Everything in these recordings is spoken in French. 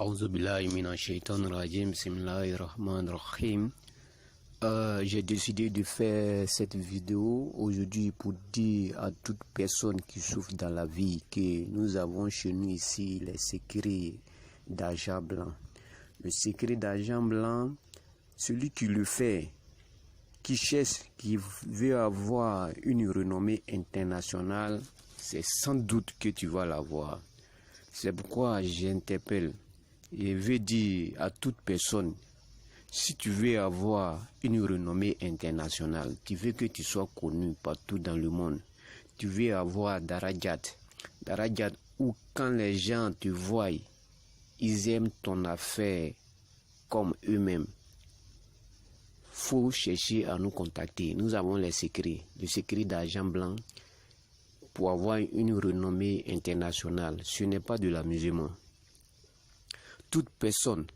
A'udhu billahi minash shaitanir rajim. Bismillahir rahmanir rahim. J'ai décidé de faire cette vidéo aujourd'hui pour dire à toute personne qui souffre dans la vie que nous avons chez nous ici les secrets d'argent blanc. Le secret d'argent blanc, celui qui le fait, qui cherche, qui veut avoir une renommée internationale, c'est sans doute que tu vas l'avoir. C'est pourquoi j'interpelle et veux dire à toute personne, si tu veux avoir une renommée internationale, tu veux que tu sois connu partout dans le monde, tu veux avoir Darajat où quand les gens te voient, ils aiment ton affaire comme eux-mêmes. Faut chercher à nous contacter. Nous avons les secrets, le secret d'argent blanc pour avoir une renommée internationale. Ce n'est pas de l'amusement. Toute personne,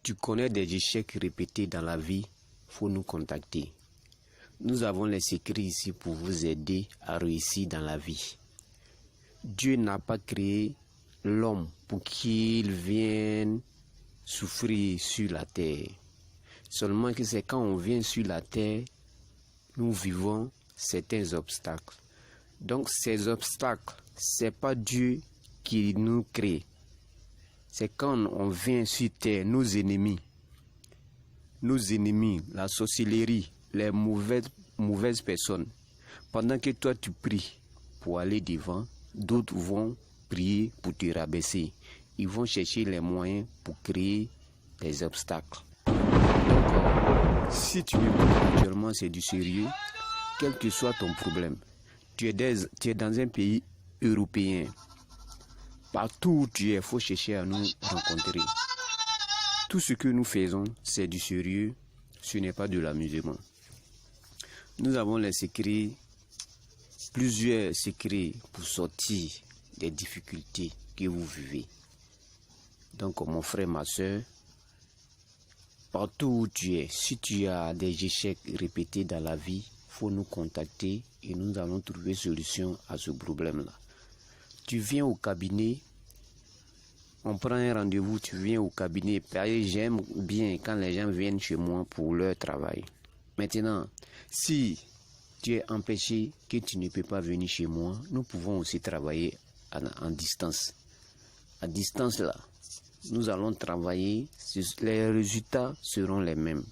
tu connais des échecs répétés dans la vie, faut nous contacter. Nous avons les secrets ici pour vous aider à réussir dans la vie. Dieu n'a pas créé l'homme pour qu'il vienne souffrir sur la terre. Seulement que c'est quand on vient sur la terre, nous vivons certains obstacles. Donc ces obstacles, c'est pas Dieu qui nous crée. C'est quand on vient sur terre, nos ennemis, la sorcellerie, les mauvaises personnes. Pendant que toi tu pries pour aller devant, d'autres vont prier pour te rabaisser. Ils vont chercher les moyens pour créer des obstacles. Donc, si tu m'écoutes actuellement, c'est du sérieux, quel que soit ton problème. Tu es dans un pays européen. Partout où tu es, il faut chercher à nous rencontrer. Tout ce que nous faisons, c'est du sérieux, ce n'est pas de l'amusement. Nous avons les secrets, plusieurs secrets pour sortir des difficultés que vous vivez. Donc mon frère, ma soeur, partout où tu es, si tu as des échecs répétés dans la vie, il faut nous contacter et nous allons trouver solution à ce problème-là. Tu viens au cabinet, on prend un rendez-vous, tu viens au cabinet. J'aime bien quand les gens viennent chez moi pour leur travail. Maintenant, si tu es empêché, que tu ne peux pas venir chez moi, nous pouvons aussi travailler en distance. À distance là, nous allons travailler, les résultats seront les mêmes.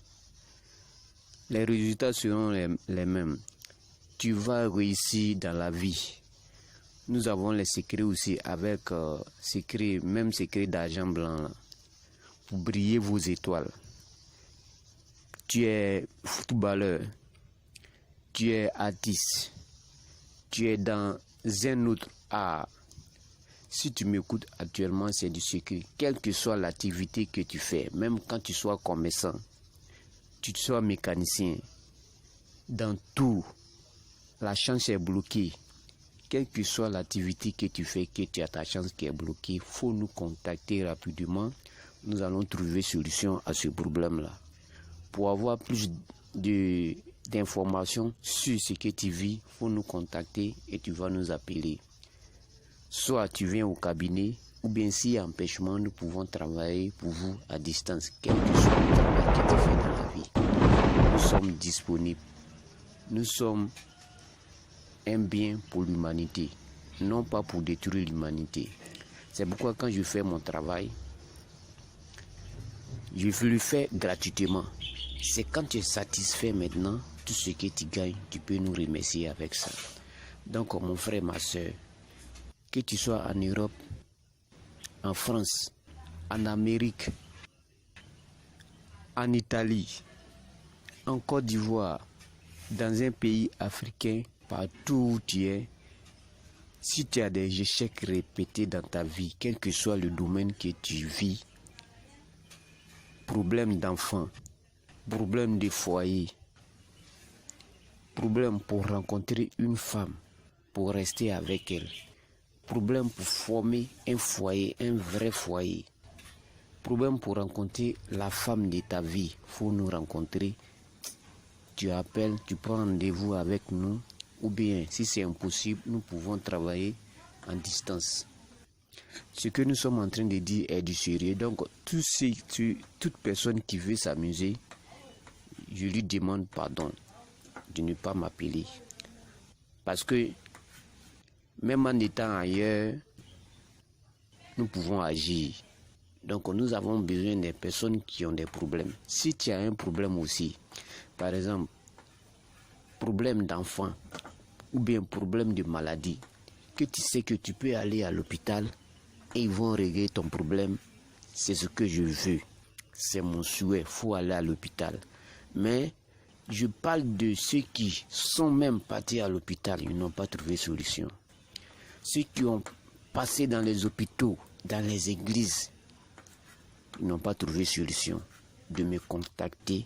Les résultats seront les mêmes. Tu vas réussir dans la vie. Nous avons les secrets aussi avec même secret d'argent blanc là, pour briller vos étoiles. Tu es footballeur, tu es artiste, tu es dans un autre art. Si tu m'écoutes actuellement, c'est du secret. Quelle que soit l'activité que tu fais, même quand tu sois commerçant, tu sois mécanicien, dans tout, la chance est bloquée. Quelle que soit l'activité que tu fais, que tu as ta chance qui est bloquée, il faut nous contacter rapidement. Nous allons trouver solution à ce problème-là. Pour avoir plus d'informations sur ce que tu vis, il faut nous contacter et tu vas nous appeler. Soit tu viens au cabinet, ou bien s'il y a empêchement, nous pouvons travailler pour vous à distance. Quel que soit le travail que tu fais dans la vie, nous sommes disponibles. Nous sommes un bien pour l'humanité, non pas pour détruire l'humanité. C'est pourquoi quand je fais mon travail, je le fais gratuitement. C'est quand tu es satisfait maintenant, tout ce que tu gagnes, tu peux nous remercier avec ça. Donc mon frère, ma soeur, que tu sois en Europe, en France, en Amérique, en Italie, en Côte d'Ivoire, dans un pays africain, partout où tu es, si tu as des échecs répétés dans ta vie, quel que soit le domaine que tu vis, problème d'enfant, problème de foyer, problème pour rencontrer une femme, pour rester avec elle, problème pour former un foyer, un vrai foyer, problème pour rencontrer la femme de ta vie, faut nous rencontrer. Tu appelles, tu prends rendez-vous avec nous. Ou bien, si c'est impossible, nous pouvons travailler en distance. Ce que nous sommes en train de dire est du sérieux. Donc, toute personne qui veut s'amuser, je lui demande pardon de ne pas m'appeler. Parce que même en étant ailleurs, nous pouvons agir. Donc, nous avons besoin des personnes qui ont des problèmes. Si tu as un problème aussi, par exemple, problème d'enfant ou bien problème de maladie, que tu sais que tu peux aller à l'hôpital et ils vont régler ton problème, c'est ce que je veux. C'est mon souhait, il faut aller à l'hôpital. Mais je parle de ceux qui sont même partis à l'hôpital, ils n'ont pas trouvé solution. Ceux qui ont passé dans les hôpitaux, dans les églises, ils n'ont pas trouvé solution. De me contacter,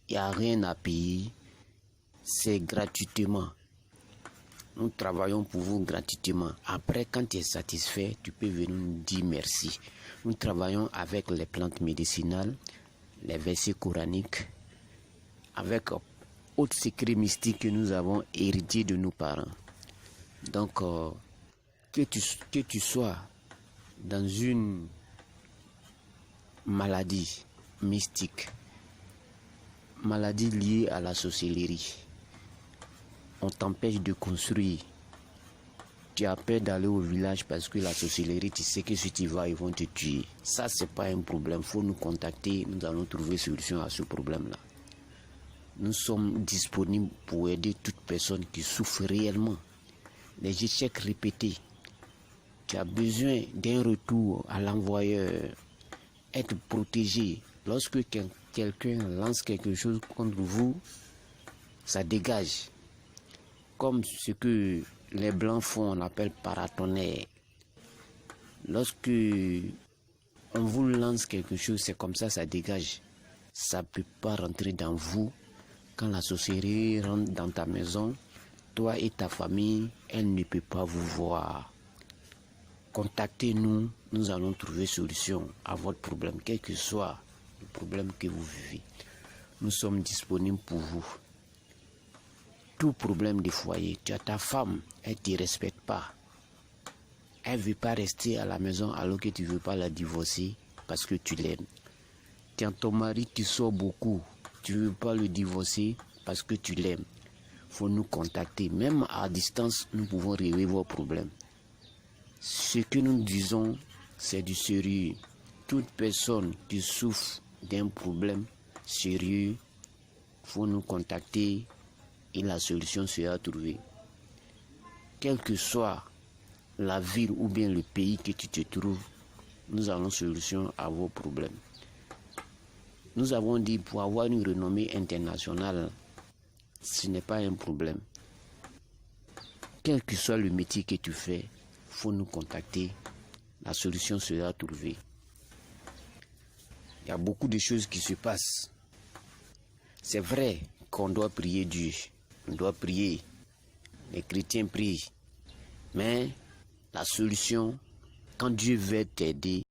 il n'y a rien à payer, c'est gratuitement. Nous travaillons pour vous gratuitement. Après, quand tu es satisfait, tu peux venir nous dire merci. Nous travaillons avec les plantes médicinales, les versets coraniques, avec autres secrets mystiques que nous avons hérités de nos parents. Donc, que tu sois dans une maladie mystique, maladie liée à la sorcellerie, on t'empêche de construire. Tu as peur d'aller au village parce que la sorcellerie, tu sais que si tu vas, ils vont te tuer. Ça, c'est pas un problème. Il faut nous contacter. Nous allons trouver solution à ce problème-là. Nous sommes disponibles pour aider toute personne qui souffre réellement. Les échecs répétés. Tu as besoin d'un retour à l'envoyeur. Être protégé. Lorsque quelqu'un lance quelque chose contre vous, ça dégage. Comme ce que les blancs font, on appelle paratonnerre. Lorsque on vous lance quelque chose, c'est comme ça dégage. Ça ne peut pas rentrer dans vous. Quand la sorcellerie rentre dans ta maison, toi et ta famille, elle ne peut pas vous voir. Contactez-nous, nous allons trouver solution à votre problème, quel que soit le problème que vous vivez. Nous sommes disponibles pour vous. Tout problème de foyer, tu as ta femme, elle ne te respecte pas. Elle ne veut pas rester à la maison alors que tu ne veux pas la divorcer parce que tu l'aimes. Tu as ton mari qui sort beaucoup, tu ne veux pas le divorcer parce que tu l'aimes. Il faut nous contacter. Même à distance, nous pouvons régler vos problèmes. Ce que nous disons, c'est du sérieux. Toute personne qui souffre d'un problème sérieux, il faut nous contacter et la solution sera trouvée. Quelle que soit la ville ou bien le pays que tu te trouves, nous avons solution à vos problèmes. Nous avons dit pour avoir une renommée internationale, ce n'est pas un problème. Quel que soit le métier que tu fais, il faut nous contacter. La solution sera trouvée. Il y a beaucoup de choses qui se passent. C'est vrai qu'on doit prier Dieu. On doit prier. Les chrétiens prient. Mais la solution, quand Dieu veut t'aider,